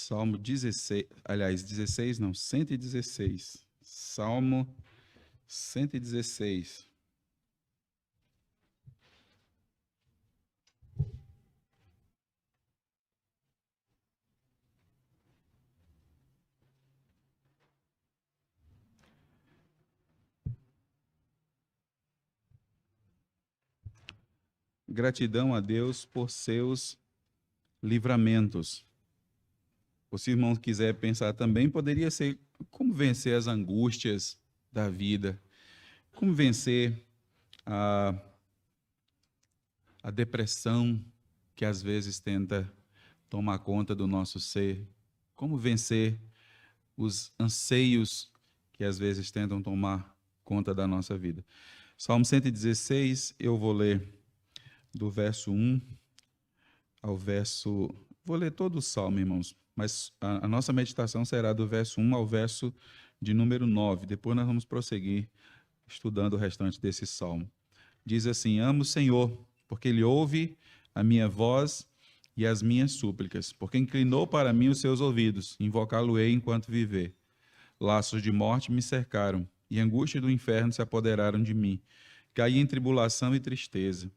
Salmo 16, aliás, 16 não, 116. Salmo 116. Gratidão a Deus por seus livramentos. Se o irmão quiser pensar também, poderia ser como vencer as angústias da vida, como vencer a, a depressão que às vezes tenta tomar conta do nosso ser, como vencer os anseios que às vezes tentam tomar conta da nossa vida. Salmo 116, eu vou ler do verso 1 ao verso... Vou ler todo o Salmo, irmãos, mas a nossa meditação será do verso 1 ao verso de número 9. Depois nós vamos prosseguir estudando o restante desse Salmo. Diz assim: amo o Senhor, porque Ele ouve a minha voz e as minhas súplicas, porque inclinou para mim os seus ouvidos, invocá-lo-ei enquanto viver. Laços de morte me cercaram, e angústia do inferno se apoderaram de mim. Caí em tribulação e tristeza.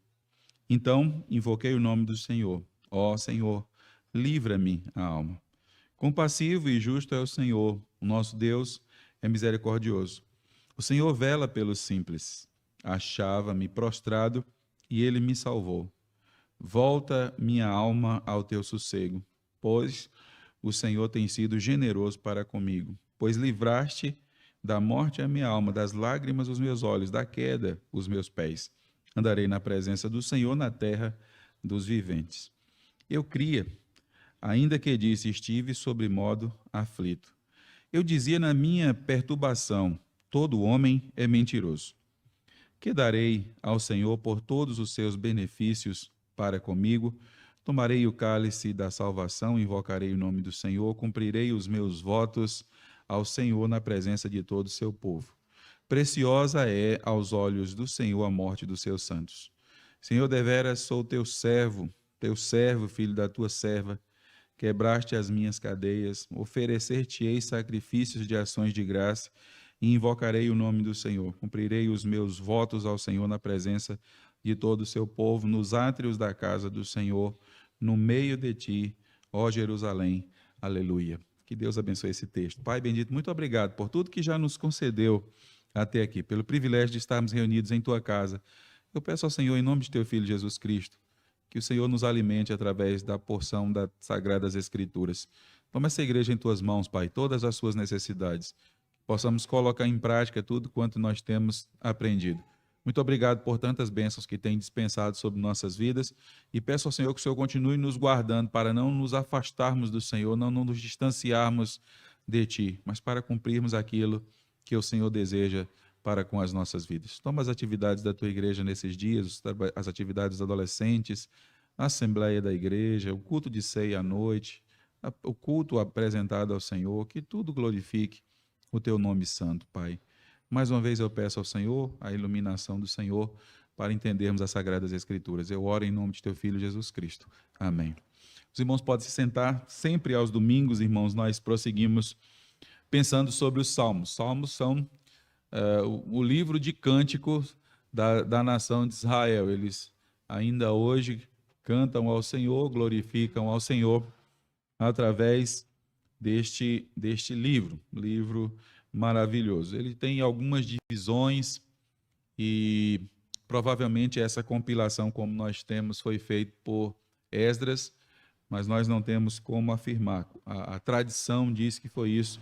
Então invoquei o nome do Senhor. Ó Senhor, livra-me a alma. Compassivo e justo é o Senhor, o nosso Deus é misericordioso. O Senhor vela pelos simples. Achava-me prostrado e Ele me salvou. Volta minha alma ao teu sossego, pois o Senhor tem sido generoso para comigo. Pois livraste da morte a minha alma, das lágrimas os meus olhos, da queda os meus pés. Andarei na presença do Senhor na terra dos viventes. Eu cria, ainda que disse, estive sobremodo aflito. Eu dizia na minha perturbação, todo homem é mentiroso. Que darei ao Senhor por todos os seus benefícios para comigo? Tomarei o cálice da salvação, invocarei o nome do Senhor, cumprirei os meus votos ao Senhor na presença de todo o seu povo. Preciosa é aos olhos do Senhor a morte dos seus santos. Senhor, deveras sou teu servo, filho da tua serva. Quebraste as minhas cadeias, oferecer-te-ei sacrifícios de ações de graça, e invocarei o nome do Senhor. Cumprirei os meus votos ao Senhor na presença de todo o seu povo, nos átrios da casa do Senhor, no meio de ti, ó Jerusalém. Aleluia. Que Deus abençoe esse texto. Pai bendito, muito obrigado por tudo que já nos concedeu até aqui, pelo privilégio de estarmos reunidos em tua casa. Eu peço ao Senhor, em nome de teu Filho Jesus Cristo, que o Senhor nos alimente através da porção das Sagradas Escrituras. Toma essa igreja em tuas mãos, Pai, todas as suas necessidades. Possamos colocar em prática tudo quanto nós temos aprendido. Muito obrigado por tantas bênçãos que tem dispensado sobre nossas vidas e peço ao Senhor que o Senhor continue nos guardando para não nos afastarmos do Senhor, não nos distanciarmos de Ti, mas para cumprirmos aquilo que o Senhor deseja para com as nossas vidas. Toma as atividades da Tua igreja nesses dias, as atividades dos adolescentes, a assembleia da igreja, o culto de ceia à noite, o culto apresentado ao Senhor, que tudo glorifique o Teu nome santo, Pai. Mais uma vez eu peço ao Senhor a iluminação do Senhor para entendermos as Sagradas Escrituras. Eu oro em nome de Teu Filho Jesus Cristo. Amém. Os irmãos podem se sentar. Sempre aos domingos, irmãos, nós prosseguimos pensando sobre os Salmos. Salmos são o livro de cânticos da nação de Israel. Eles ainda hoje cantam ao Senhor, glorificam ao Senhor através deste livro maravilhoso. Ele tem algumas divisões e provavelmente essa compilação, como nós temos, foi feita por Esdras, mas nós não temos como afirmar. A tradição diz que foi isso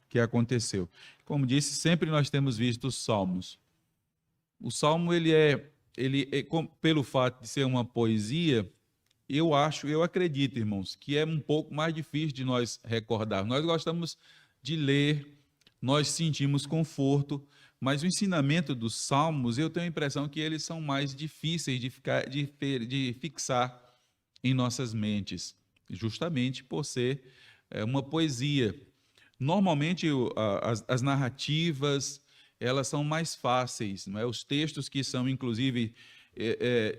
que aconteceu. Como disse, sempre nós temos visto os Salmos. O Salmo, pelo fato de ser uma poesia, eu acredito, irmãos, que é um pouco mais difícil de nós recordar. Nós gostamos de ler, nós sentimos conforto, mas o ensinamento dos Salmos, eu tenho a impressão que eles são mais difíceis de fixar em nossas mentes, justamente por ser uma poesia. Normalmente, as narrativas, elas são mais fáceis, não é? Os textos que são, inclusive,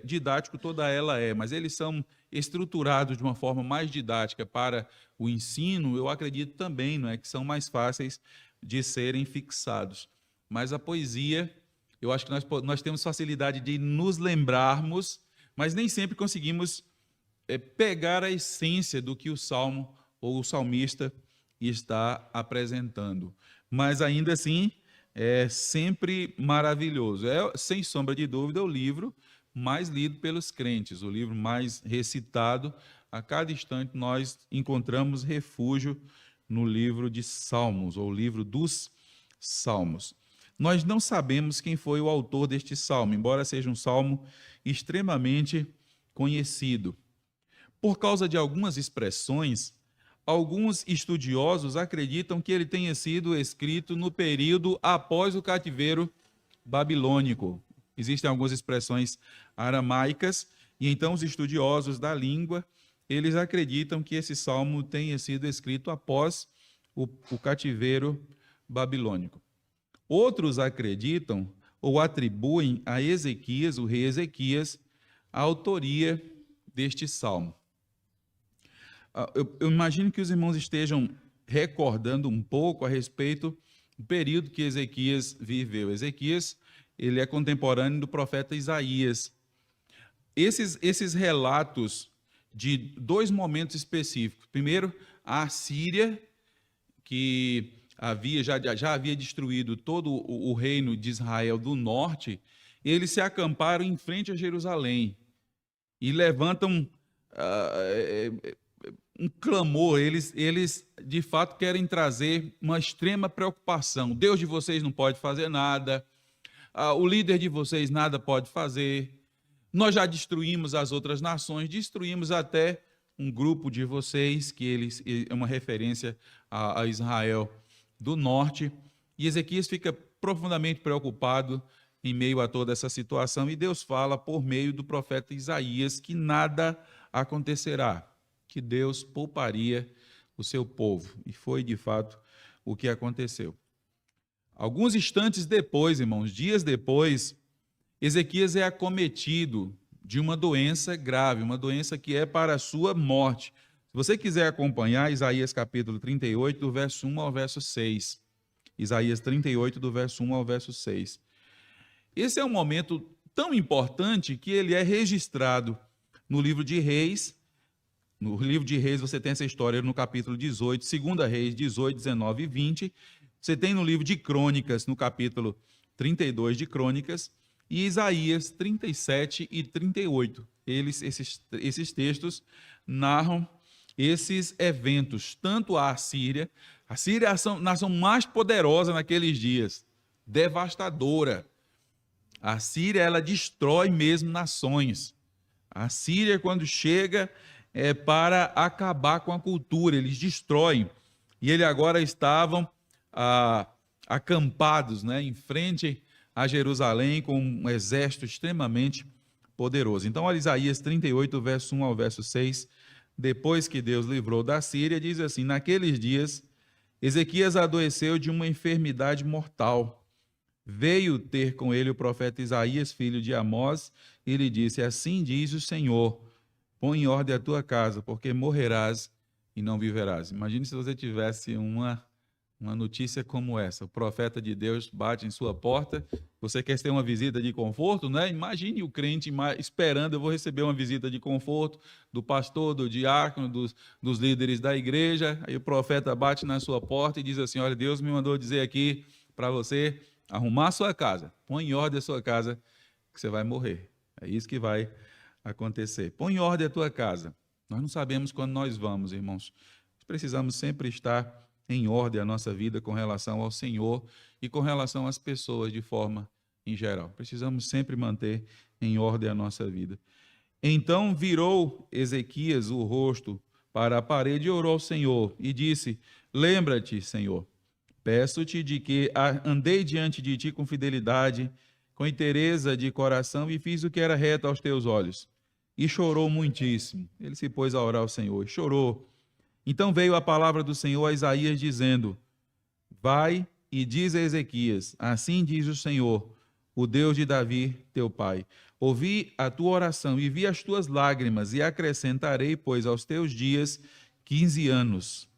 didático, toda ela mas eles são estruturados de uma forma mais didática para o ensino, eu acredito também, não é, que são mais fáceis de serem fixados. Mas a poesia, eu acho que nós temos facilidade de nos lembrarmos, mas nem sempre conseguimos pegar a essência do que o salmo ou o salmista está apresentando. Mas ainda assim, é sempre maravilhoso. É, sem sombra de dúvida, o livro mais lido pelos crentes, o livro mais recitado. A cada instante nós encontramos refúgio no livro de Salmos, ou livro dos Salmos. Nós não sabemos quem foi o autor deste salmo, embora seja um salmo extremamente conhecido. Por causa de algumas expressões, alguns estudiosos acreditam que ele tenha sido escrito no período após o cativeiro babilônico. Existem algumas expressões aramaicas, e então os estudiosos da língua, eles acreditam que esse salmo tenha sido escrito após o cativeiro babilônico. Outros acreditam ou atribuem a Ezequias, o rei Ezequias, a autoria deste salmo. Eu imagino que os irmãos estejam recordando um pouco a respeito do período que Ezequias viveu. Ezequias, ele é contemporâneo do profeta Isaías. Esses relatos de dois momentos específicos. Primeiro, a Assíria, que já havia destruído todo o reino de Israel do norte, eles se acamparam em frente a Jerusalém e levantam um clamor. Eles de fato querem trazer uma extrema preocupação. Deus de vocês não pode fazer nada, o líder de vocês nada pode fazer. Nós já destruímos as outras nações, destruímos até um grupo de vocês, que é uma referência a Israel do norte. E Ezequias fica profundamente preocupado em meio a toda essa situação, e Deus fala por meio do profeta Isaías que nada acontecerá, que Deus pouparia o seu povo. E foi, de fato, o que aconteceu. Alguns instantes depois, irmãos, dias depois, Ezequias é acometido de uma doença grave, uma doença que é para a sua morte. Se você quiser acompanhar, Isaías capítulo 38, do verso 1 ao verso 6. Isaías 38, do verso 1 ao verso 6. Esse é um momento tão importante que ele é registrado no livro de Reis. No livro de Reis você tem essa história no capítulo 18, 2 Reis 18, 19 e 20. Você tem no livro de Crônicas, no capítulo 32 de Crônicas, e Isaías 37 e 38. Esses textos narram esses eventos, tanto a Síria é a nação mais poderosa naqueles dias, devastadora. A Síria, ela destrói mesmo nações. A Síria, quando chega, é para acabar com a cultura, eles destroem. E eles agora estavam acampados, né, em frente a Jerusalém, com um exército extremamente poderoso. Então, olha Isaías 38, verso 1 ao verso 6. Depois que Deus livrou da Síria, diz assim: naqueles dias, Ezequias adoeceu de uma enfermidade mortal. Veio ter com ele o profeta Isaías, filho de Amós, e lhe disse: assim diz o Senhor, põe em ordem a tua casa, porque morrerás e não viverás. Imagine se você tivesse uma notícia como essa. O profeta de Deus bate em sua porta, você quer ter uma visita de conforto, né? Imagine o crente esperando: eu vou receber uma visita de conforto do pastor, do diácono, dos líderes da igreja. Aí o profeta bate na sua porta e diz assim: olha, Deus me mandou dizer aqui para você arrumar a sua casa, põe em ordem a sua casa, que você vai morrer. É isso que vai acontecer. Põe em ordem a tua casa. Nós não sabemos quando nós vamos, irmãos. Precisamos sempre estar em ordem a nossa vida com relação ao Senhor e com relação às pessoas de forma em geral. Precisamos sempre manter em ordem a nossa vida. Então virou Ezequias o rosto para a parede e orou ao Senhor e disse: lembra-te, Senhor, peço-te de que andei diante de ti com fidelidade, com inteireza de coração e fiz o que era reto aos teus olhos. E chorou muitíssimo. Ele se pôs a orar ao Senhor e chorou. Então veio a palavra do Senhor a Isaías dizendo: vai e diz a Ezequias: assim diz o Senhor, o Deus de Davi, teu pai. Ouvi a tua oração e vi as tuas lágrimas, e acrescentarei, pois, aos teus dias 15 anos.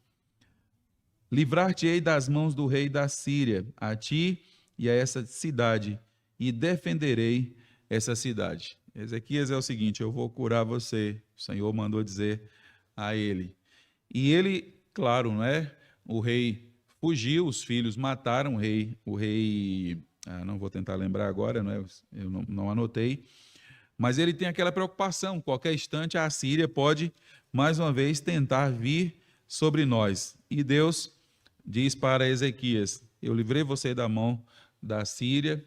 Livrar-te-ei das mãos do rei da Síria, a ti e a essa cidade, e defenderei essa cidade. Ezequias é o seguinte: eu vou curar você. O Senhor mandou dizer a ele. E ele, claro, não é? O rei fugiu, os filhos mataram o rei, não vou tentar lembrar agora, não é? Eu não anotei, mas ele tem aquela preocupação: qualquer instante a Síria pode mais uma vez tentar vir sobre nós. E Deus diz para Ezequias: eu livrei você da mão da Síria,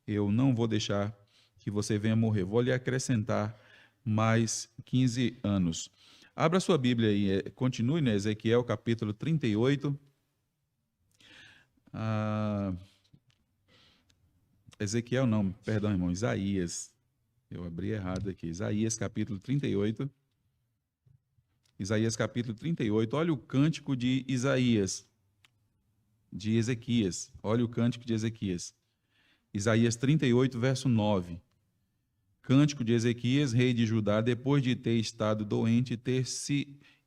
eu não vou deixar que você venha morrer, vou lhe acrescentar mais 15 anos. Abra sua Bíblia aí, continue, né? Ezequiel capítulo 38. Ezequiel não, perdão, irmão, Isaías. Eu abri errado aqui. Isaías capítulo 38. Isaías capítulo 38. Olha o cântico de Isaías, de Ezequias. Olha o cântico de Ezequias. Isaías 38, verso 9. Cântico de Ezequias, rei de Judá, depois de ter estado doente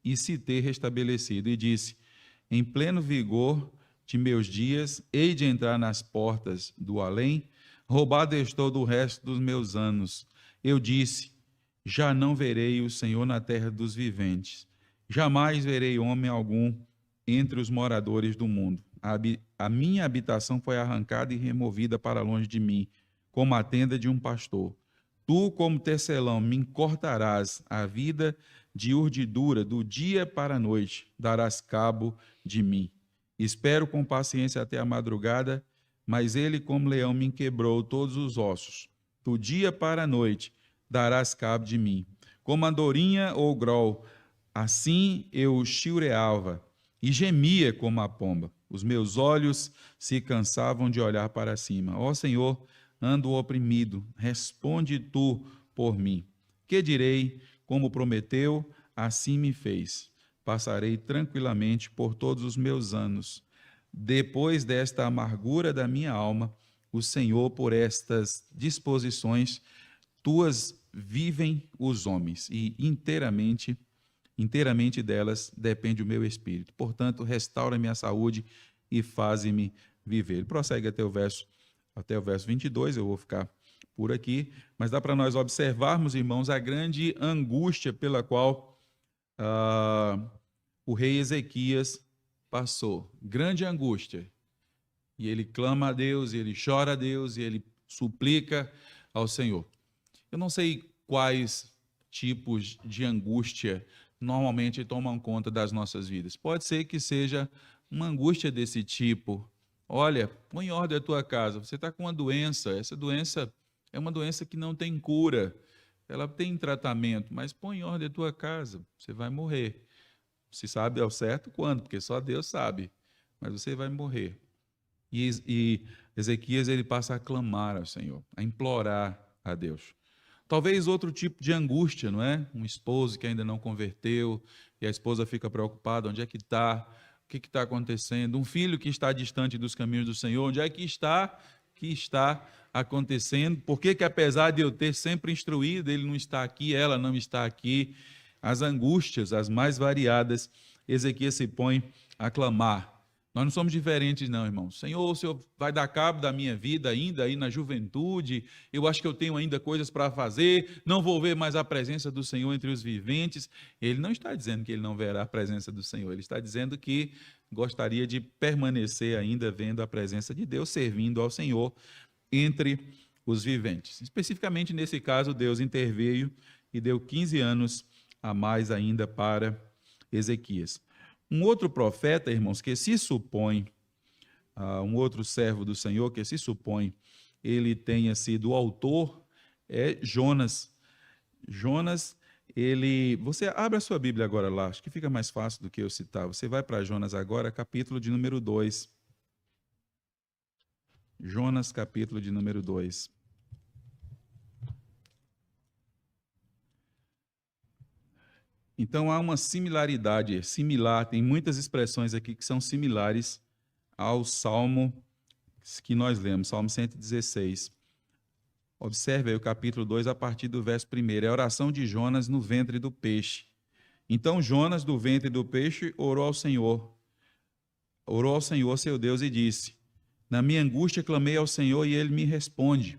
e se ter restabelecido, e disse: em pleno vigor de meus dias, hei de entrar nas portas do além, roubado estou do resto dos meus anos. Eu disse: já não verei o Senhor na terra dos viventes, jamais verei homem algum entre os moradores do mundo. A minha habitação foi arrancada e removida para longe de mim, como a tenda de um pastor. Tu, como tecelão, me cortarás a vida de urdidura, do dia para a noite, darás cabo de mim. Espero com paciência até a madrugada, mas ele, como leão, me quebrou todos os ossos. Do dia para a noite, darás cabo de mim. Como andorinha ou grol, assim eu chilreava e gemia como a pomba. Os meus olhos se cansavam de olhar para cima. Ó Senhor, ando oprimido, responde tu por mim. Que direi? Como prometeu, assim me fez. Passarei tranquilamente por todos os meus anos. Depois desta amargura da minha alma, o Senhor, por estas disposições tuas vivem os homens, e inteiramente delas depende o meu espírito. Portanto, restaura minha saúde e faze-me viver. Ele prossegue até o verso 22, eu vou ficar por aqui, mas dá para nós observarmos, irmãos, a grande angústia pela qual o rei Ezequias passou. Grande angústia. E ele clama a Deus, e ele chora a Deus, e ele suplica ao Senhor. Eu não sei quais tipos de angústia normalmente tomam conta das nossas vidas. Pode ser que seja uma angústia desse tipo. Olha, põe em ordem a tua casa. Você está com uma doença. Essa doença é uma doença que não tem cura. Ela tem tratamento, mas põe em ordem a tua casa. Você vai morrer. Se sabe ao certo quando, porque só Deus sabe. Mas você vai morrer. E Ezequias, ele passa a clamar ao Senhor, a implorar a Deus. Talvez outro tipo de angústia, não é? Um esposo que ainda não converteu e a esposa fica preocupada: onde é que está? O que está acontecendo? Um filho que está distante dos caminhos do Senhor, onde é que está acontecendo? Por que apesar de eu ter sempre instruído, ele não está aqui, ela não está aqui? As angústias, as mais variadas, Ezequias se põe a clamar. Nós não somos diferentes não, irmãos. Senhor, o Senhor vai dar cabo da minha vida ainda aí na juventude, eu acho que eu tenho ainda coisas para fazer, não vou ver mais a presença do Senhor entre os viventes. Ele não está dizendo que ele não verá a presença do Senhor, ele está dizendo que gostaria de permanecer ainda vendo a presença de Deus, servindo ao Senhor entre os viventes. Especificamente nesse caso, Deus interveio e deu 15 anos a mais ainda para Ezequias. Um outro profeta, irmãos, que se supõe, um outro servo do Senhor, que se supõe ele tenha sido o autor, é Jonas. Jonas, você abre a sua Bíblia agora lá, acho que fica mais fácil do que eu citar. Você vai para Jonas agora, capítulo de número 2. Jonas, capítulo de número 2. Então, há uma similaridade, tem muitas expressões aqui que são similares ao Salmo que nós lemos, Salmo 116. Observe aí o capítulo 2, a partir do verso 1. É a oração de Jonas no ventre do peixe. Então Jonas, do ventre do peixe, orou ao Senhor, seu Deus, e disse: na minha angústia clamei ao Senhor, e ele me responde.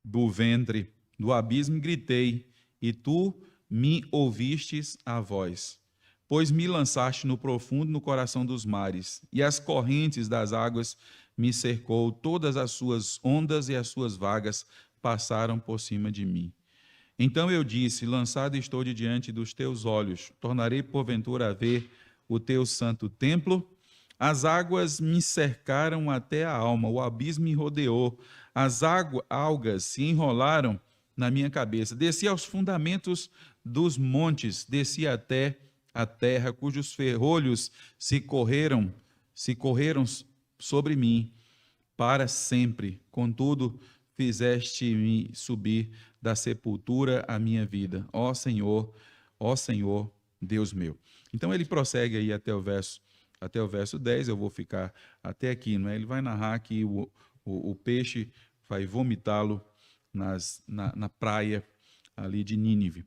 Do ventre do abismo gritei, e tu me ouvistes a voz. Pois me lançaste no profundo, no coração dos mares, e as correntes das águas me cercou, todas as suas ondas e as suas vagas passaram por cima de mim. Então eu disse: lançado estou de diante dos teus olhos, tornarei porventura a ver o teu santo templo. As águas me cercaram até a alma, o abismo me rodeou, as algas se enrolaram na minha cabeça. Desci aos fundamentos dos montes, desci até a terra, cujos ferrolhos se correram sobre mim para sempre. Contudo, fizeste-me subir da sepultura a minha vida. Ó Senhor, Deus meu. Então ele prossegue aí até o verso 10, eu vou ficar até aqui, não é? Ele vai narrar que o peixe vai vomitá-lo na praia ali de Nínive.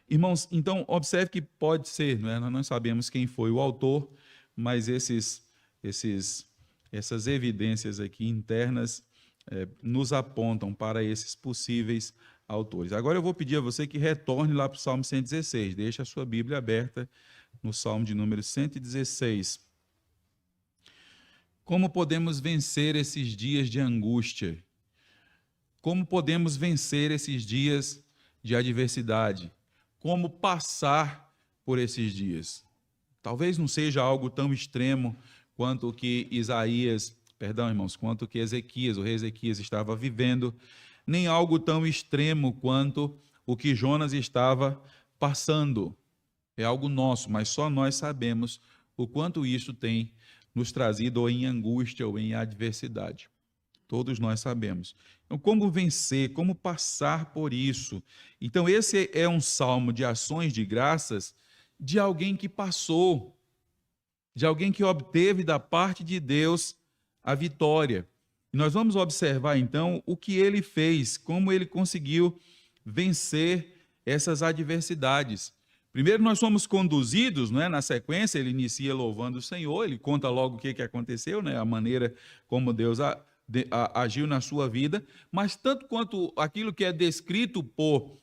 Irmãos, então observe que pode ser, não é? Nós não sabemos quem foi o autor, mas essas evidências aqui internas nos apontam para esses possíveis autores. Agora eu vou pedir a você que retorne lá para o Salmo 116, deixe a sua Bíblia aberta no Salmo de número 116. Como podemos vencer esses dias de angústia? Como podemos vencer esses dias de adversidade? Como passar por esses dias? Talvez não seja algo tão extremo quanto o que quanto o que Ezequias, o rei Ezequias, estava vivendo, nem algo tão extremo quanto o que Jonas estava passando. É algo nosso, mas só nós sabemos o quanto isso tem nos trazido ou em angústia ou em adversidade. Todos nós sabemos. Então, como vencer, como passar por isso? Então, esse é um salmo de ações de graças de alguém que passou, de alguém que obteve da parte de Deus a vitória. E nós vamos observar, então, o que ele fez, como ele conseguiu vencer essas adversidades. Primeiro, nós somos conduzidos, não é? Na sequência, ele inicia louvando o Senhor, ele conta logo o que aconteceu, né? A maneira como Deus agiu na sua vida, mas tanto quanto aquilo que é descrito por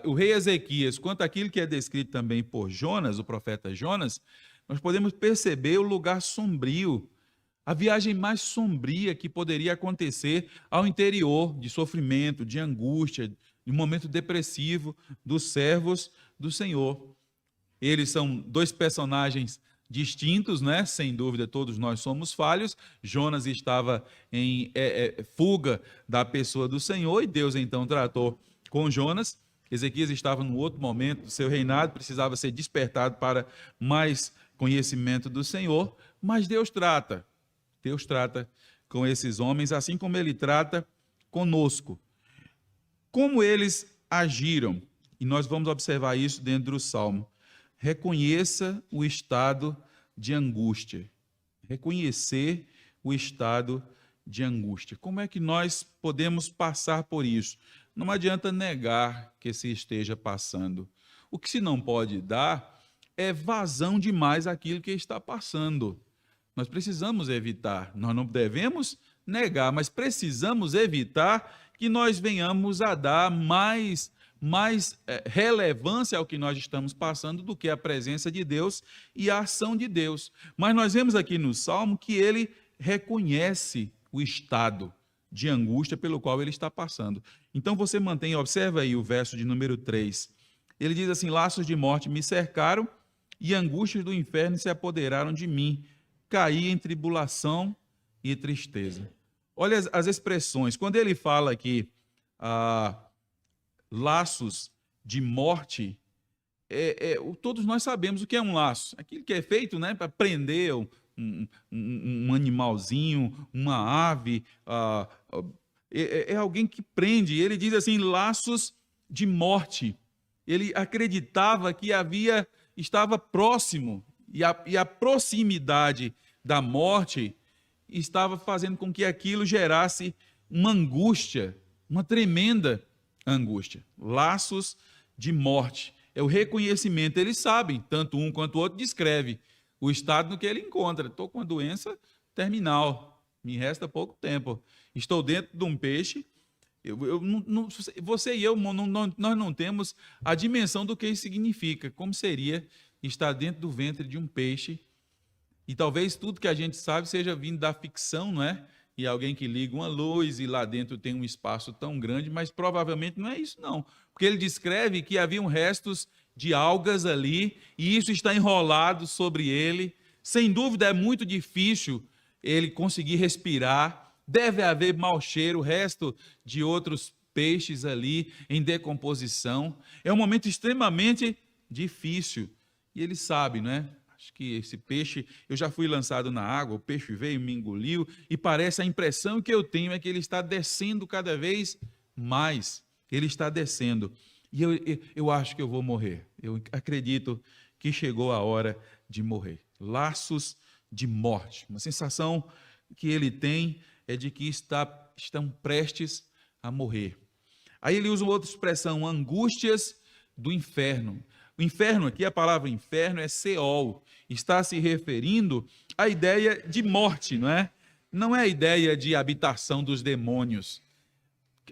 o rei Ezequias, quanto aquilo que é descrito também por Jonas, o profeta Jonas, nós podemos perceber o lugar sombrio, a viagem mais sombria que poderia acontecer ao interior de sofrimento, de angústia, de um momento depressivo dos servos do Senhor. Eles são dois personagens distintos, né? Sem dúvida, todos nós somos falhos. Jonas estava em fuga da pessoa do Senhor e Deus então tratou com Jonas. Ezequias estava num outro momento do seu reinado, precisava ser despertado para mais conhecimento do Senhor, mas Deus trata com esses homens, assim como Ele trata conosco. Como eles agiram? E nós vamos observar isso dentro do Salmo. Reconheça o estado de angústia. Reconhecer o estado de angústia. Como é que nós podemos passar por isso? Não adianta negar que se esteja passando. O que se não pode dar é vazão demais àquilo que está passando. Nós precisamos evitar. Nós não devemos negar, mas precisamos evitar que nós venhamos a dar mais relevância ao que nós estamos passando do que a presença de Deus e a ação de Deus. Mas nós vemos aqui no Salmo que ele reconhece o estado de angústia pelo qual ele está passando. Então você observa aí o verso de número 3. Ele diz assim: laços de morte me cercaram e angústias do inferno se apoderaram de mim. Caí em tribulação e tristeza. Olha as expressões. Quando ele fala aqui laços de morte, todos nós sabemos o que é um laço. Aquilo que é feito, né, para prender um animalzinho, uma ave, é alguém que prende. Ele diz assim, laços de morte. Ele acreditava que estava próximo, e a proximidade da morte estava fazendo com que aquilo gerasse uma angústia uma tremenda angústia, laços de morte. É o reconhecimento, eles sabem, tanto um quanto o outro descreve o estado no que ele encontra. Estou com uma doença terminal, me resta pouco tempo. Estou dentro de um peixe. Você e eu, nós não temos a dimensão do que isso significa. Como seria estar dentro do ventre de um peixe? E talvez tudo que a gente sabe seja vindo da ficção, não é? E alguém que liga uma luz e lá dentro tem um espaço tão grande, mas provavelmente não é isso, não. Porque ele descreve que haviam restos de algas ali e isso está enrolado sobre ele. Sem dúvida é muito difícil ele conseguir respirar. Deve haver mau cheiro, resto de outros peixes ali em decomposição. É um momento extremamente difícil. E ele sabe, não é? Acho que esse peixe, eu já fui lançado na água, o peixe veio, me engoliu, e parece, a impressão que eu tenho é que ele está descendo cada vez mais. Ele está descendo. E eu acho que eu vou morrer. Eu acredito que chegou a hora de morrer. Laços de morte. Uma sensação que ele tem é de que estão prestes a morrer. Aí ele usa uma outra expressão, angústias do inferno. O inferno aqui, a palavra inferno é Seol, está se referindo à ideia de morte, não é? Não é a ideia de habitação dos demônios.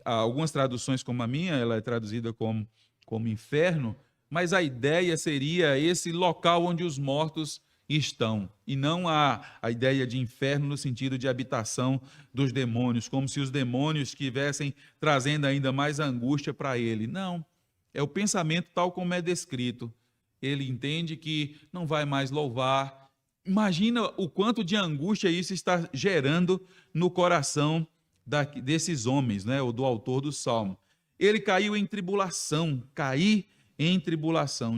Algumas traduções como a minha, ela é traduzida como inferno, mas a ideia seria esse local onde os mortos estão, e não a ideia de inferno no sentido de habitação dos demônios, como se os demônios estivessem trazendo ainda mais angústia para ele. Não. É o pensamento tal como é descrito. Ele entende que não vai mais louvar. Imagina o quanto de angústia isso está gerando no coração desses homens, né? Ou do autor do Salmo. Ele caiu em tribulação,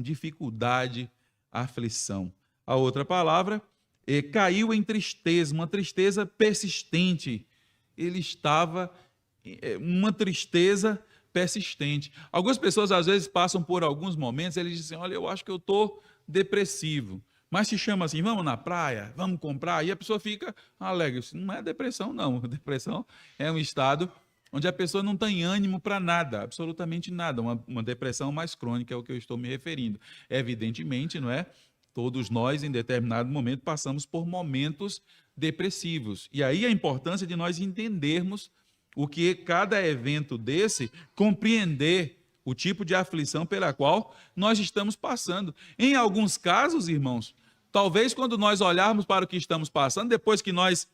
dificuldade, aflição. A outra palavra é caiu em tristeza, uma tristeza persistente. Ele estava uma tristeza persistente. Algumas pessoas às vezes passam por alguns momentos, eles dizem, olha, eu acho que eu estou depressivo, mas se chama assim, vamos na praia, vamos comprar, e a pessoa fica alegre. Isso não é depressão, não. Depressão é um estado onde a pessoa não tem ânimo para nada, absolutamente nada. Uma depressão mais crônica é o que eu estou me referindo. Evidentemente, não é? Todos nós, em determinado momento, passamos por momentos depressivos. E aí a importância de nós entendermos o que cada evento desse, compreender o tipo de aflição pela qual nós estamos passando. Em alguns casos, irmãos, talvez quando nós olharmos para o que estamos passando, depois que nós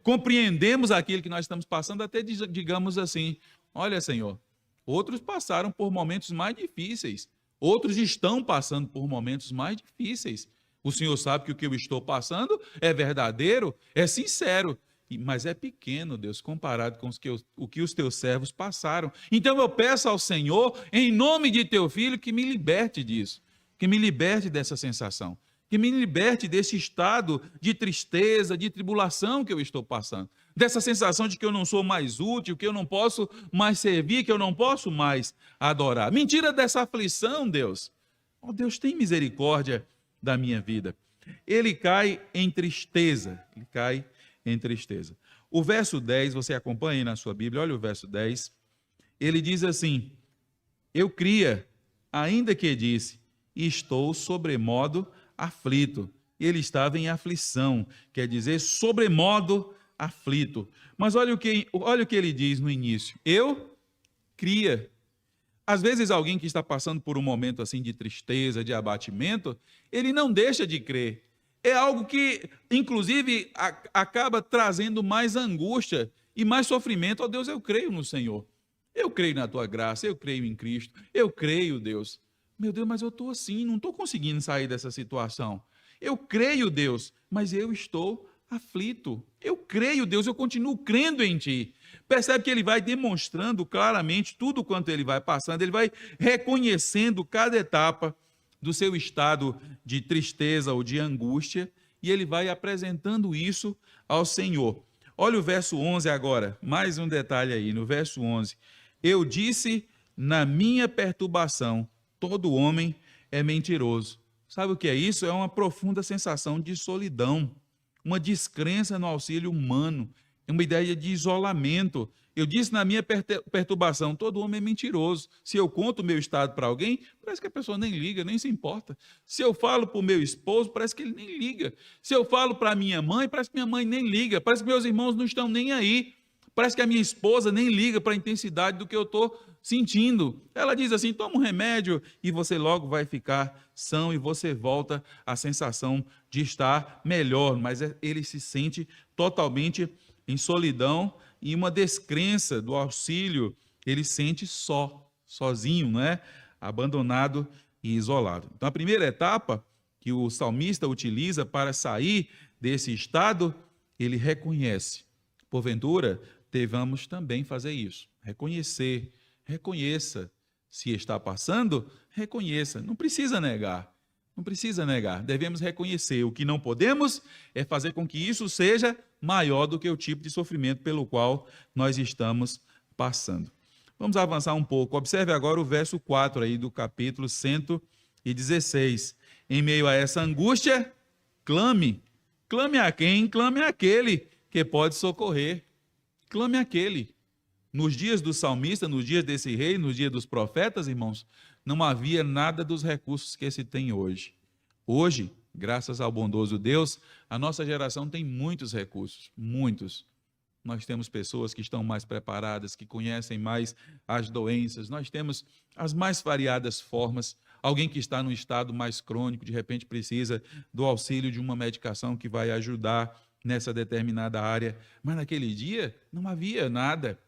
compreendemos aquilo que nós estamos passando, até digamos assim, olha, Senhor, outros passaram por momentos mais difíceis, outros estão passando por momentos mais difíceis. O Senhor sabe que o que eu estou passando é verdadeiro, é sincero, mas é pequeno, Deus, comparado com o que os teus servos passaram. Então eu peço ao Senhor, em nome de teu filho, que me liberte disso, que me liberte dessa sensação, que me liberte desse estado de tristeza, de tribulação que eu estou passando, dessa sensação de que eu não sou mais útil, que eu não posso mais servir, que eu não posso mais adorar. Me tira dessa aflição, Deus. Oh, Deus, tem misericórdia da minha vida. Ele cai em tristeza, em tristeza. O verso 10, você acompanha aí na sua Bíblia, olha o verso 10, ele diz assim, eu cria, ainda que disse, estou sobremodo aflito. Ele estava em aflição, quer dizer, sobremodo aflito. Mas olha o que ele diz no início, eu cria. Às vezes alguém que está passando por um momento assim de tristeza, de abatimento, ele não deixa de crer. É algo que, inclusive, acaba trazendo mais angústia e mais sofrimento. Oh, Deus, eu creio no Senhor. Eu creio na tua graça, eu creio em Cristo. Eu creio, Deus. Meu Deus, mas eu estou assim, não estou conseguindo sair dessa situação. Eu creio, Deus, mas eu estou aflito. Eu creio, Deus, eu continuo crendo em Ti. Percebe que ele vai demonstrando claramente tudo quanto ele vai passando, ele vai reconhecendo cada etapa do seu estado de tristeza ou de angústia, e ele vai apresentando isso ao Senhor. Olha o verso 11 agora, mais um detalhe aí, no verso 11. Eu disse na minha perturbação, todo homem é mentiroso. Sabe o que é isso? É uma profunda sensação de solidão, uma descrença no auxílio humano, É uma ideia de isolamento. Eu disse na minha perturbação, todo homem é mentiroso. Se eu conto o meu estado para alguém, parece que a pessoa nem liga, nem se importa. Se eu falo para o meu esposo, parece que ele nem liga. Se eu falo para a minha mãe, parece que minha mãe nem liga. Parece que meus irmãos não estão nem aí. Parece que a minha esposa nem liga para a intensidade do que eu estou sentindo. Ela diz assim, toma um remédio e você logo vai ficar são e você volta à sensação de estar melhor. Mas ele se sente totalmente em solidão e uma descrença do auxílio, ele sente sozinho, né? Abandonado e isolado. Então, a primeira etapa que o salmista utiliza para sair desse estado, ele reconhece. Porventura, devamos também fazer isso. Reconheça. Se está passando, reconheça. Não precisa negar. Não precisa negar. Devemos reconhecer. O que não podemos é fazer com que isso seja maior do que o tipo de sofrimento pelo qual nós estamos passando. Vamos avançar um pouco. Observe agora o verso 4 aí do capítulo 116. Em meio a essa angústia, clame. Clame a quem? Clame àquele que pode socorrer. Clame àquele. Nos dias do salmista, nos dias desse rei, nos dias dos profetas, irmãos, não havia nada dos recursos que se tem hoje. Hoje, graças ao bondoso Deus, a nossa geração tem muitos recursos, muitos. Nós temos pessoas que estão mais preparadas, que conhecem mais as doenças, nós temos as mais variadas formas. Alguém que está num estado mais crônico, de repente precisa do auxílio de uma medicação que vai ajudar nessa determinada área. Mas naquele dia não havia nada.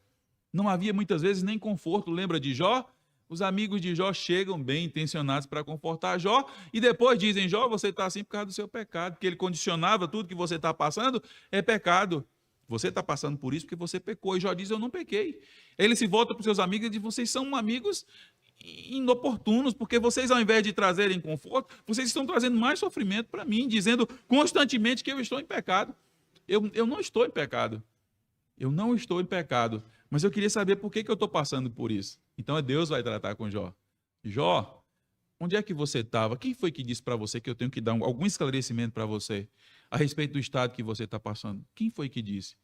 Não havia muitas vezes nem conforto. Lembra de Jó? Os amigos de Jó chegam bem intencionados para confortar Jó e depois dizem, Jó, você está assim por causa do seu pecado, porque ele condicionava tudo que você está passando é pecado. Você está passando por isso porque você pecou. E Jó diz, eu não pequei. Ele se volta para os seus amigos e diz, vocês são amigos inoportunos, porque vocês, ao invés de trazerem conforto, vocês estão trazendo mais sofrimento para mim, dizendo constantemente que eu estou em pecado. Eu não estou em pecado. Eu não estou em pecado. Mas eu queria saber por que eu estou passando por isso. Então Deus vai tratar com Jó. Jó, onde é que você estava? Quem foi que disse para você que eu tenho que dar algum esclarecimento para você a respeito do estado que você está passando? Quem foi que disse?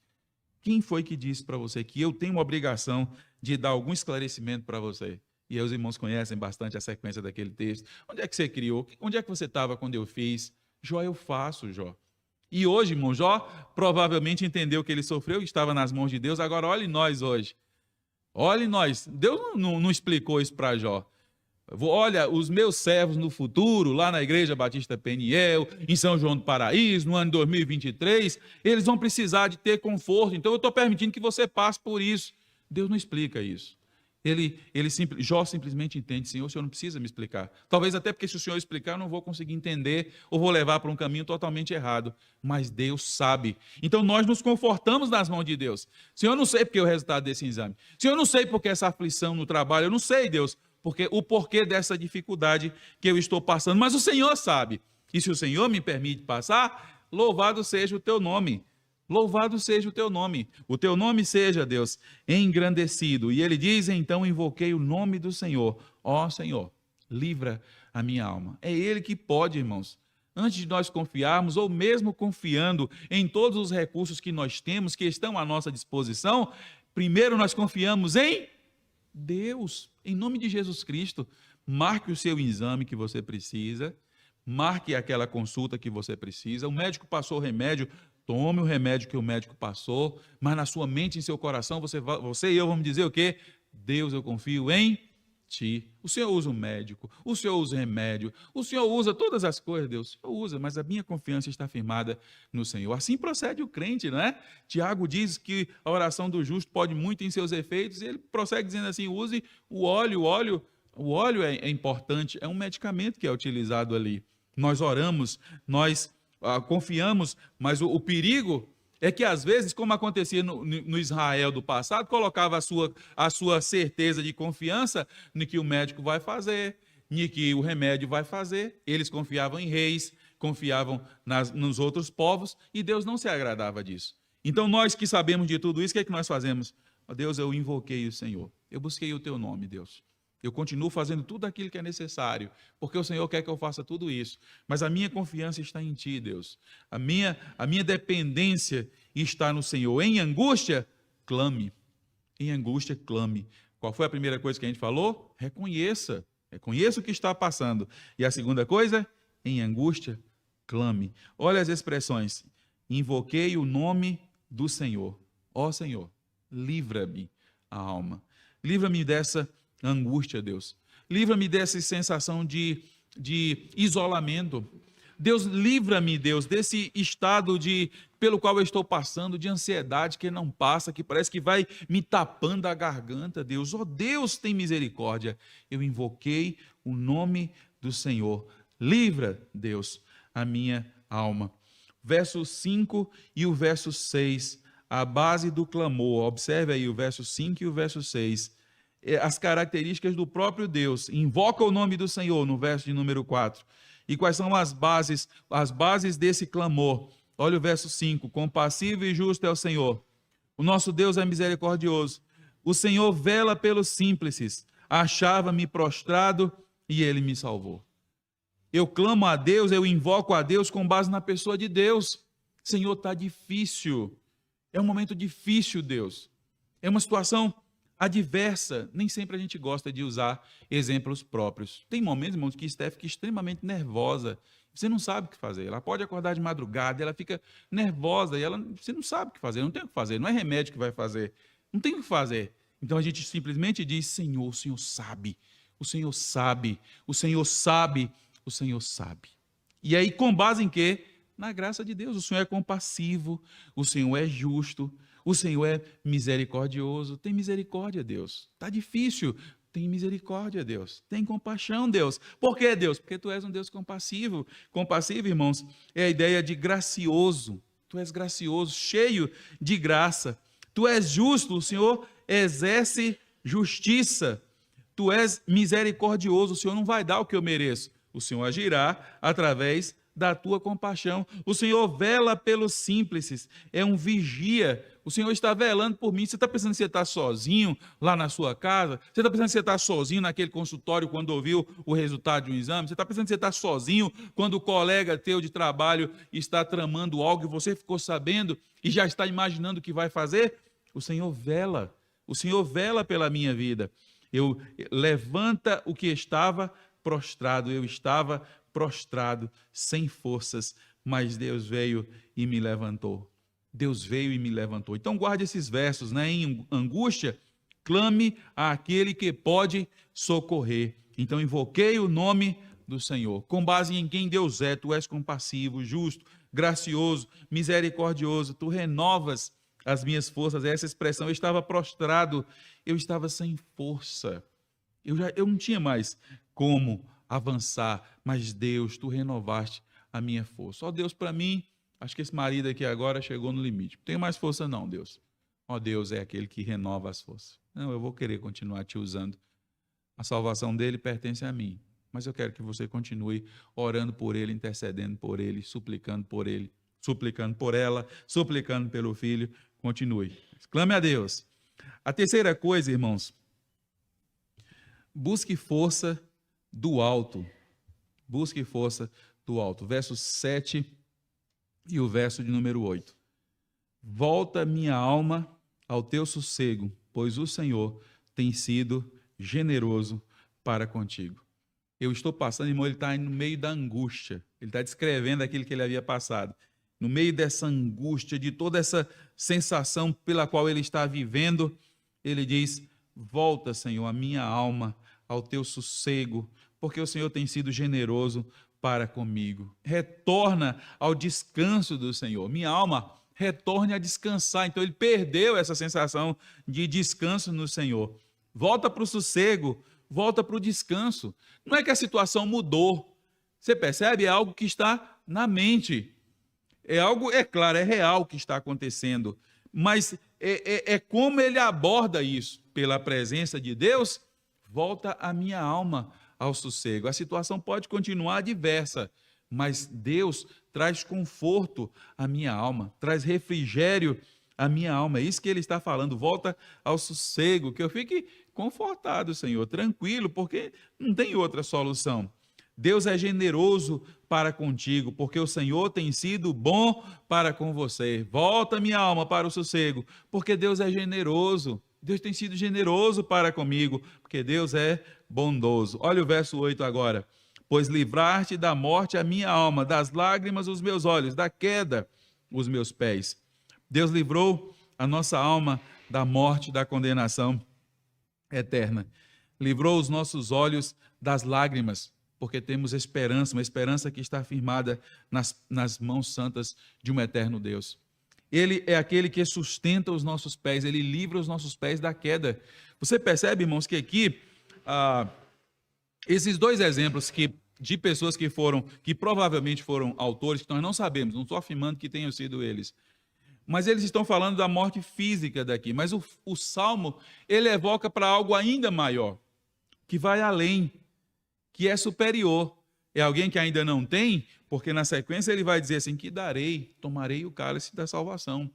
Quem foi que disse para você que eu tenho uma obrigação de dar algum esclarecimento para você? E aí os irmãos conhecem bastante a sequência daquele texto. Onde é que você criou? Onde é que você estava quando eu fiz? Jó, eu faço, Jó. E hoje, irmão, Jó provavelmente entendeu que ele sofreu e estava nas mãos de Deus. Agora, olhe nós hoje. Olhe nós. Deus não explicou isso para Jó. Olha, os meus servos no futuro, lá na Igreja Batista Peniel, em São João do Paraíso, no ano de 2023, eles vão precisar de ter conforto. Então, eu estou permitindo que você passe por isso. Deus não explica isso. Jó simplesmente entende, Senhor, o Senhor não precisa me explicar. Talvez até porque se o Senhor explicar, eu não vou conseguir entender ou vou levar para um caminho totalmente errado. Mas Deus sabe. Então nós nos confortamos nas mãos de Deus. Senhor, eu não sei porque o resultado desse exame. Senhor, eu não sei porque essa aflição no trabalho. Eu não sei, Deus, porque o porquê dessa dificuldade que eu estou passando. Mas o Senhor sabe. E se o Senhor me permite passar, louvado seja o teu nome. Louvado seja o teu nome. O teu nome seja, Deus, engrandecido. E ele diz, então invoquei o nome do Senhor. Ó Senhor, livra a minha alma. É ele que pode, irmãos. Antes de nós confiarmos, ou mesmo confiando em todos os recursos que nós temos, que estão à nossa disposição, primeiro nós confiamos em Deus, em nome de Jesus Cristo. Marque o seu exame que você precisa, marque aquela consulta que você precisa. O médico passou o remédio, tome o remédio que o médico passou, mas na sua mente, em seu coração, você e eu vamos dizer o quê? Deus, eu confio em ti. O Senhor usa o médico, o Senhor usa o remédio, o Senhor usa todas as coisas, Deus, o Senhor usa, mas a minha confiança está firmada no Senhor. Assim procede o crente, não é? Tiago diz que a oração do justo pode muito em seus efeitos, e ele prossegue dizendo assim, use o óleo, o óleo é importante, é um medicamento que é utilizado ali. Nós oramos, nós confiamos, mas o perigo é que às vezes, como acontecia no Israel do passado, colocava a sua certeza de confiança no que o médico vai fazer, no que o remédio vai fazer. Eles confiavam em reis, confiavam nos outros povos, e Deus não se agradava disso. Então nós que sabemos de tudo isso, o que é que nós fazemos? Deus, eu invoquei o Senhor, eu busquei o teu nome, Deus. Eu continuo fazendo tudo aquilo que é necessário, porque o Senhor quer que eu faça tudo isso. Mas a minha confiança está em ti, Deus. A minha dependência está no Senhor. Em angústia, clame. Em angústia, clame. Qual foi a primeira coisa que a gente falou? Reconheça. Reconheça o que está passando. E a segunda coisa? Em angústia, clame. Olha as expressões. Invoquei o nome do Senhor. Ó Senhor, livra-me a alma. Livra-me dessa angústia, Deus. Livra-me dessa sensação de isolamento. Deus, livra-me, Deus, desse estado pelo qual eu estou passando, de ansiedade que não passa, que parece que vai me tapando a garganta, Deus. Oh, Deus, tem misericórdia. Eu invoquei o nome do Senhor. Livra, Deus, a minha alma. Verso 5 e o verso 6, a base do clamor. Observe aí o verso 5 e o verso 6. As características do próprio Deus. Invoca o nome do Senhor, no verso de número 4. E quais são as bases desse clamor? Olha o verso 5. Compassivo e justo é o Senhor. O nosso Deus é misericordioso. O Senhor vela pelos simples. Achava-me prostrado e Ele me salvou. Eu clamo a Deus, eu invoco a Deus com base na pessoa de Deus. Senhor, está difícil. É um momento difícil, Deus. É uma situação adversa. Nem sempre a gente gosta de usar exemplos próprios. Tem momentos, irmãos, que Steph fica extremamente nervosa. Você não sabe o que fazer. Ela pode acordar de madrugada, ela fica nervosa e você não sabe o que fazer, não tem o que fazer. Não é remédio que vai fazer. Não tem o que fazer. Então a gente simplesmente diz: Senhor, o Senhor sabe. O Senhor sabe. O Senhor sabe. O Senhor sabe. E aí, com base em quê? Na graça de Deus. O Senhor é compassivo, o Senhor é justo, o Senhor é misericordioso. Tem misericórdia, Deus. Está difícil. Tem misericórdia, Deus. Tem compaixão, Deus. Por quê, Deus? Porque tu és um Deus compassivo. Compassivo, irmãos, é a ideia de gracioso. Tu és gracioso, cheio de graça. Tu és justo, o Senhor exerce justiça. Tu és misericordioso, o Senhor não vai dar o que eu mereço. O Senhor agirá através da tua compaixão. O Senhor vela pelos simples, é um vigia. O Senhor está velando por mim. Você está pensando que você está sozinho lá na sua casa? Você está pensando que você está sozinho naquele consultório quando ouviu o resultado de um exame? Você está pensando que você está sozinho quando o colega teu de trabalho está tramando algo e você ficou sabendo e já está imaginando o que vai fazer? O Senhor vela. O Senhor vela pela minha vida. Levanta o que estava prostrado. Eu estava prostrado, sem forças, mas Deus veio e me levantou. Deus veio e me levantou. Então guarde esses versos, né? Em angústia, clame àquele que pode socorrer. Então invoquei o nome do Senhor. Com base em quem Deus é, tu és compassivo, justo, gracioso, misericordioso, tu renovas as minhas forças. Essa expressão, eu estava prostrado, eu estava sem força. Eu não tinha mais como avançar, mas Deus, tu renovaste a minha força. Ó Deus, para mim, acho que esse marido aqui agora chegou no limite. Não tenho mais força não, Deus. Ó Deus é aquele que renova as forças. Não, eu vou querer continuar te usando. A salvação dele pertence a mim, mas eu quero que você continue orando por ele, intercedendo por ele, suplicando por ele, suplicando por ela, suplicando pelo filho. Continue. Clame a Deus. A terceira coisa, irmãos, busque força do alto. Busque força do alto. Verso 7 e o verso de número 8. Volta minha alma ao teu sossego, pois o Senhor tem sido generoso para contigo. Eu estou passando, irmão, ele está no meio da angústia. Ele está descrevendo aquilo que ele havia passado. No meio dessa angústia, de toda essa sensação pela qual ele está vivendo, ele diz: volta, Senhor, a minha alma ao teu sossego, porque o Senhor tem sido generoso para comigo. Retorna ao descanso do Senhor. Minha alma, retorne a descansar. Então ele perdeu essa sensação de descanso no Senhor. Volta para o sossego, volta para o descanso. Não é que a situação mudou. Você percebe? É algo que está na mente. É algo, é claro, é real que está acontecendo. Mas é como ele aborda isso. Pela presença de Deus, volta a minha alma ao sossego. A situação pode continuar adversa, mas Deus traz conforto à minha alma, traz refrigério à minha alma. É isso que ele está falando. Volta ao sossego, que eu fique confortado, Senhor, tranquilo, porque não tem outra solução. Deus é generoso para contigo, porque o Senhor tem sido bom para com você. Volta, minha alma, para o sossego, porque Deus é generoso. Deus tem sido generoso para comigo, porque Deus é bondoso. Olha o verso 8 agora. Pois livrar-te da morte a minha alma, das lágrimas os meus olhos, da queda os meus pés. Deus livrou a nossa alma da morte, da condenação eterna. Livrou os nossos olhos das lágrimas, porque temos esperança, uma esperança que está firmada nas mãos santas de um eterno Deus. Ele é aquele que sustenta os nossos pés, ele livra os nossos pés da queda. Você percebe, irmãos, que aqui, esses dois exemplos de pessoas que provavelmente foram autores, que nós não sabemos, não estou afirmando que tenham sido eles, mas eles estão falando da morte física daqui. Mas o Salmo, ele evoca para algo ainda maior, que vai além, que é superior. É alguém que ainda não tem, porque na sequência ele vai dizer assim, que tomarei o cálice da salvação.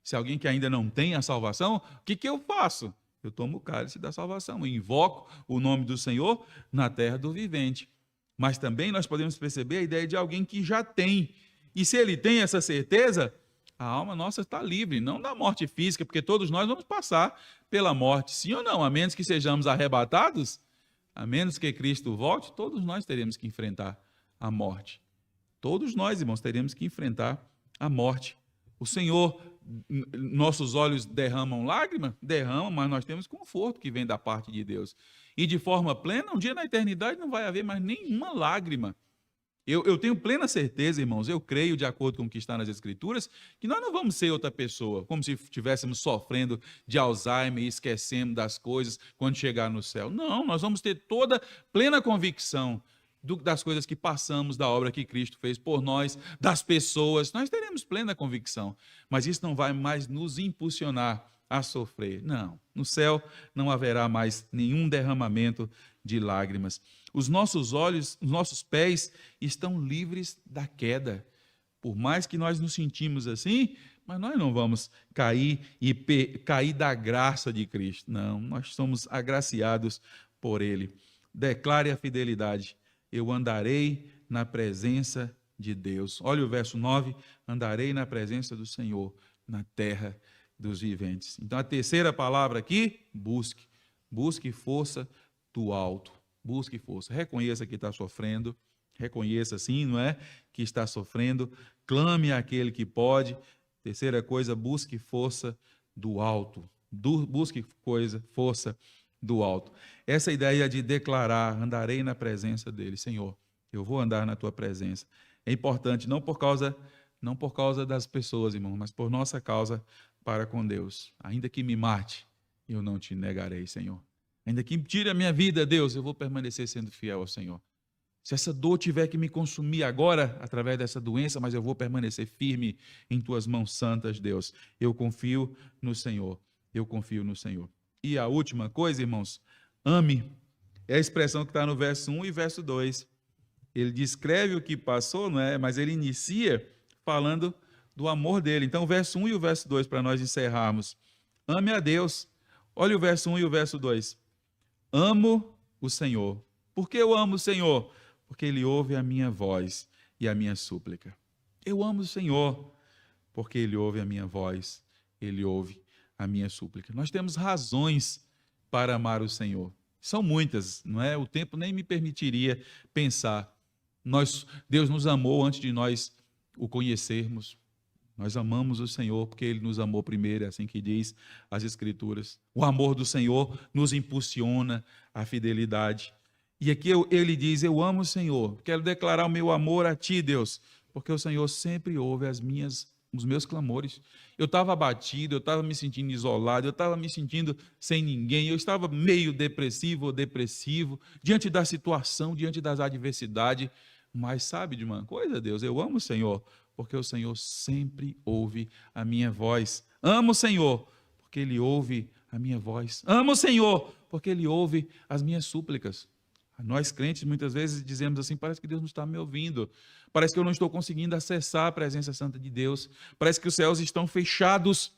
Se alguém que ainda não tem a salvação, o que eu faço? Eu tomo o cálice da salvação, eu invoco o nome do Senhor na terra do vivente. Mas também nós podemos perceber a ideia de alguém que já tem. E se ele tem essa certeza, a alma nossa está livre, não da morte física, porque todos nós vamos passar pela morte, sim ou não, a menos que sejamos arrebatados, a menos que Cristo volte, todos nós teremos que enfrentar a morte. Todos nós, irmãos, teremos que enfrentar a morte. O Senhor, nossos olhos derramam lágrima? Derramam, mas nós temos conforto que vem da parte de Deus. E de forma plena, um dia na eternidade não vai haver mais nenhuma lágrima. Eu tenho plena certeza, irmãos, eu creio, de acordo com o que está nas Escrituras, que nós não vamos ser outra pessoa, como se estivéssemos sofrendo de Alzheimer e esquecendo das coisas quando chegar no céu. Não, nós vamos ter toda plena convicção das coisas que passamos, da obra que Cristo fez por nós, das pessoas. Nós teremos plena convicção, mas isso não vai mais nos impulsionar a sofrer. Não, no céu não haverá mais nenhum derramamento de lágrimas. Os nossos olhos, os nossos pés estão livres da queda. Por mais que nós nos sentimos assim, mas nós não vamos cair da graça de Cristo. Não, nós somos agraciados por Ele. Declare a fidelidade. Eu andarei na presença de Deus. Olha o verso 9. Andarei na presença do Senhor, na terra dos viventes. Então a terceira palavra aqui, busque. Busque força do alto. Busque força. Reconheça que está sofrendo. Reconheça, sim, não é? Que está sofrendo. Clame àquele que pode. Terceira coisa, busque força do alto. Busque força do alto. Essa ideia de declarar, andarei na presença dele. Senhor, eu vou andar na tua presença. É importante, não por causa das pessoas, irmão, mas por nossa causa para com Deus. Ainda que me mate, eu não te negarei, Senhor. Ainda que tire a minha vida, Deus, eu vou permanecer sendo fiel ao Senhor. Se essa dor tiver que me consumir agora, através dessa doença, mas eu vou permanecer firme em tuas mãos santas, Deus. Eu confio no Senhor. Eu confio no Senhor. E a última coisa, irmãos, ame. É a expressão que está no verso 1 e verso 2. Ele descreve o que passou, não é? Mas ele inicia falando do amor dele. Então, o verso 1 e o verso 2, para nós encerrarmos. Ame a Deus. Olha o verso 1 e o verso 2. Amo o Senhor. Por que eu amo o Senhor? Porque Ele ouve a minha voz e a minha súplica. Eu amo o Senhor, porque Ele ouve a minha voz, Ele ouve a minha súplica. Nós temos razões para amar o Senhor. São muitas, não é? O tempo nem me permitiria pensar. Deus nos amou antes de nós o conhecermos. Nós amamos o Senhor porque Ele nos amou primeiro, é assim que diz as Escrituras. O amor do Senhor nos impulsiona à fidelidade. E aqui ele diz, eu amo o Senhor, quero declarar o meu amor a Ti, Deus, porque o Senhor sempre ouve os meus clamores. Eu estava abatido, eu estava me sentindo isolado, eu estava me sentindo sem ninguém, eu estava meio depressivo ou depressivo, diante da situação, diante das adversidades. Mas sabe de uma coisa, Deus, eu amo o Senhor, porque o Senhor sempre ouve a minha voz. Amo o Senhor, porque Ele ouve a minha voz. Amo o Senhor, porque Ele ouve as minhas súplicas. Nós crentes muitas vezes dizemos assim, parece que Deus não está me ouvindo, parece que eu não estou conseguindo acessar a presença santa de Deus, parece que os céus estão fechados.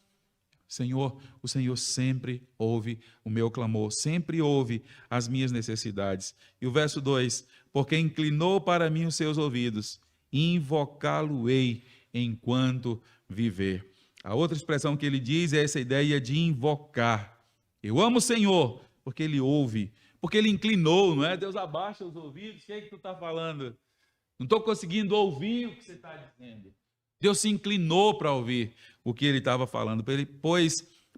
Senhor, o Senhor sempre ouve o meu clamor, sempre ouve as minhas necessidades. E o verso 2, porque inclinou para mim os seus ouvidos, invocá-lo-ei enquanto viver. A outra expressão que ele diz é essa ideia de invocar. Eu amo o Senhor, porque ele ouve, porque ele inclinou, não é? Deus abaixa os ouvidos, o que é que tu está falando? Não estou conseguindo ouvir o que você está dizendo. Deus se inclinou para ouvir o que ele estava falando,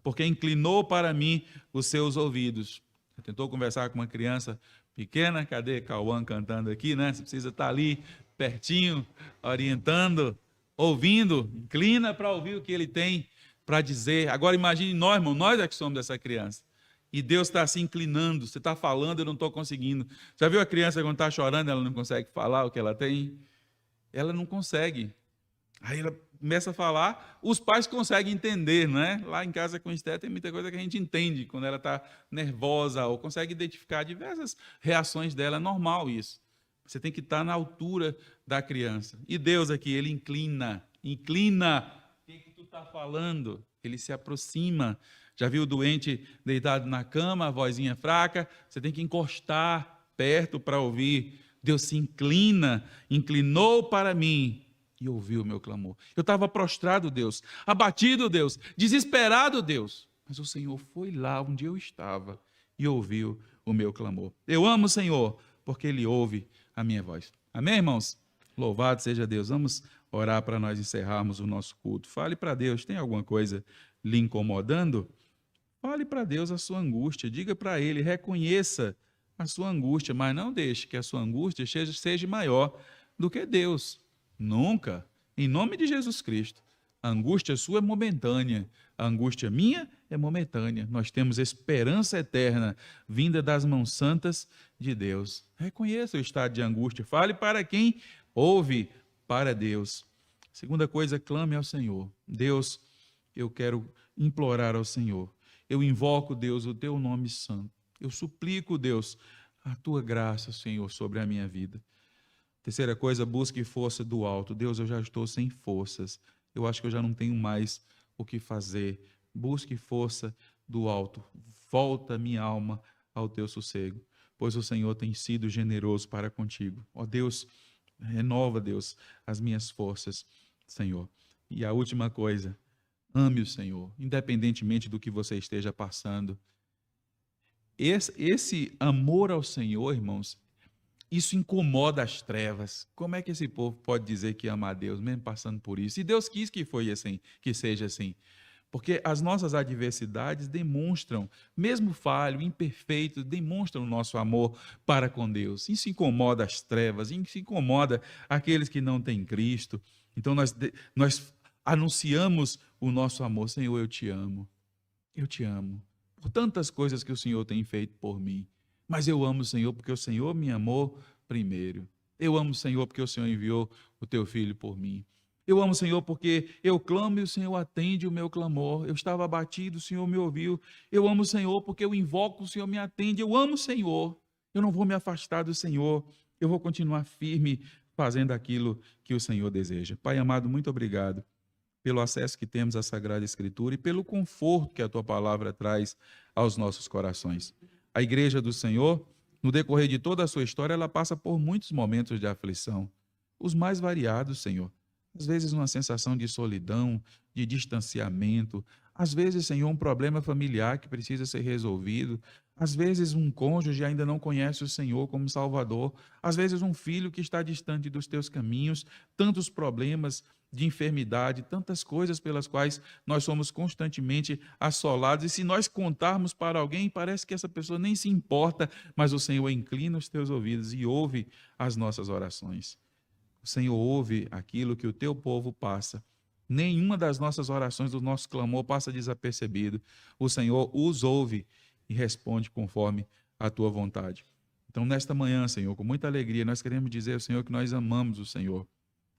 porque inclinou para mim os seus ouvidos. Você tentou conversar com uma criança pequena? Cadê Cauã cantando aqui, né? Você precisa estar ali, pertinho, orientando, ouvindo. Inclina para ouvir o que ele tem para dizer. Agora imagine nós, irmão, nós é que somos essa criança. E Deus está se inclinando. Você está falando, eu não estou conseguindo. Já viu a criança quando está chorando, ela não consegue falar o que ela tem? Ela não consegue. Aí ela começa a falar, os pais conseguem entender, não é? Lá em casa com Esté tem muita coisa que a gente entende quando ela está nervosa ou consegue identificar diversas reações dela, é normal isso. Você tem que estar na altura da criança. E Deus aqui, ele inclina. O que tu está falando? Ele se aproxima. Já viu o doente deitado na cama, a vozinha fraca? Você tem que encostar perto para ouvir. Deus se inclinou para mim e ouviu o meu clamor. Eu estava prostrado, Deus, abatido, Deus, desesperado, Deus. Mas o Senhor foi lá onde eu estava e ouviu o meu clamor. Eu amo o Senhor, porque Ele ouve a minha voz. Amém, irmãos? Louvado seja Deus. Vamos orar para nós encerrarmos o nosso culto. Fale para Deus, tem alguma coisa lhe incomodando? Fale para Deus a sua angústia, diga para Ele, reconheça a sua angústia, mas não deixe que a sua angústia seja maior do que Deus. Nunca. Em nome de Jesus Cristo. A angústia sua é momentânea. A angústia minha é momentânea. Nós temos esperança eterna vinda das mãos santas de Deus. Reconheça o estado de angústia. Fale para quem ouve para Deus. Segunda coisa, clame ao Senhor. Deus, eu quero implorar ao Senhor. Eu invoco, Deus, o teu nome santo. Eu suplico, Deus, a tua graça, Senhor, sobre a minha vida. Terceira coisa, busque força do alto. Deus, eu já estou sem forças. Eu acho que eu já não tenho mais o que fazer. Busque força do alto. Volta minha alma ao teu sossego, pois o Senhor tem sido generoso para contigo. Ó Deus, renova, Deus, as minhas forças, Senhor. E a última coisa, ame o Senhor, independentemente do que você esteja passando. Esse amor ao Senhor, irmãos, isso incomoda as trevas. Como é que esse povo pode dizer que ama a Deus, mesmo passando por isso? E Deus quis que foi assim, que seja assim. Porque as nossas adversidades demonstram, mesmo falho, imperfeito, demonstram o nosso amor para com Deus. Isso incomoda as trevas, isso incomoda aqueles que não têm Cristo. Então nós anunciamos o nosso amor. Senhor, eu te amo. Eu te amo. Por tantas coisas que o Senhor tem feito por mim. Mas eu amo o Senhor porque o Senhor me amou primeiro. Eu amo o Senhor porque o Senhor enviou o teu filho por mim. Eu amo o Senhor porque eu clamo e o Senhor atende o meu clamor. Eu estava abatido, o Senhor me ouviu. Eu amo o Senhor porque eu invoco, o Senhor me atende. Eu amo o Senhor. Eu não vou me afastar do Senhor. Eu vou continuar firme fazendo aquilo que o Senhor deseja. Pai amado, muito obrigado pelo acesso que temos à Sagrada Escritura e pelo conforto que a tua palavra traz aos nossos corações. A igreja do Senhor, no decorrer de toda a sua história, ela passa por muitos momentos de aflição, os mais variados, Senhor. Às vezes uma sensação de solidão, de distanciamento, às vezes, Senhor, um problema familiar que precisa ser resolvido, às vezes um cônjuge ainda não conhece o Senhor como Salvador, às vezes um filho que está distante dos teus caminhos, tantos problemas de enfermidade, tantas coisas pelas quais nós somos constantemente assolados, e se nós contarmos para alguém, parece que essa pessoa nem se importa, mas o Senhor inclina os teus ouvidos e ouve as nossas orações. O Senhor ouve aquilo que o teu povo passa. Nenhuma das nossas orações, do nosso clamor passa desapercebido. O Senhor os ouve e responde conforme a tua vontade. Então, nesta manhã, Senhor, com muita alegria, nós queremos dizer ao Senhor que nós amamos o Senhor,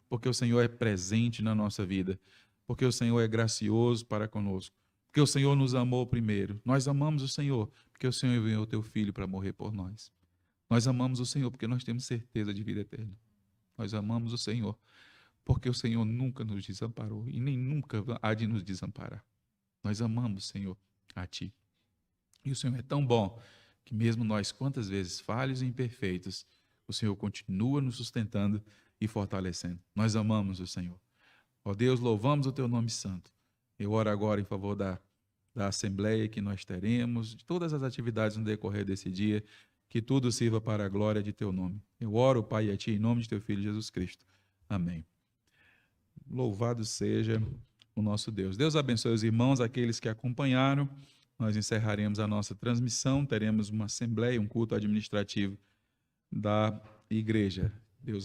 porque o Senhor é presente na nossa vida, porque o Senhor é gracioso para conosco, porque o Senhor nos amou primeiro. Nós amamos o Senhor, porque o Senhor enviou o teu Filho para morrer por nós. Nós amamos o Senhor, porque nós temos certeza de vida eterna. Nós amamos o Senhor, porque o Senhor nunca nos desamparou e nem nunca há de nos desamparar. Nós amamos, Senhor, a Ti. E o Senhor é tão bom que mesmo nós, quantas vezes falhos e imperfeitos, o Senhor continua nos sustentando e fortalecendo. Nós amamos o Senhor. Ó Deus, louvamos o teu nome santo. Eu oro agora em favor da assembleia que nós teremos, de todas as atividades no decorrer desse dia, que tudo sirva para a glória de teu nome. Eu oro, Pai, a ti em nome de teu Filho Jesus Cristo. Amém. Louvado seja o nosso Deus. Deus abençoe os irmãos, aqueles que acompanharam. Nós encerraremos a nossa transmissão, teremos uma assembleia, um culto administrativo da igreja. Deus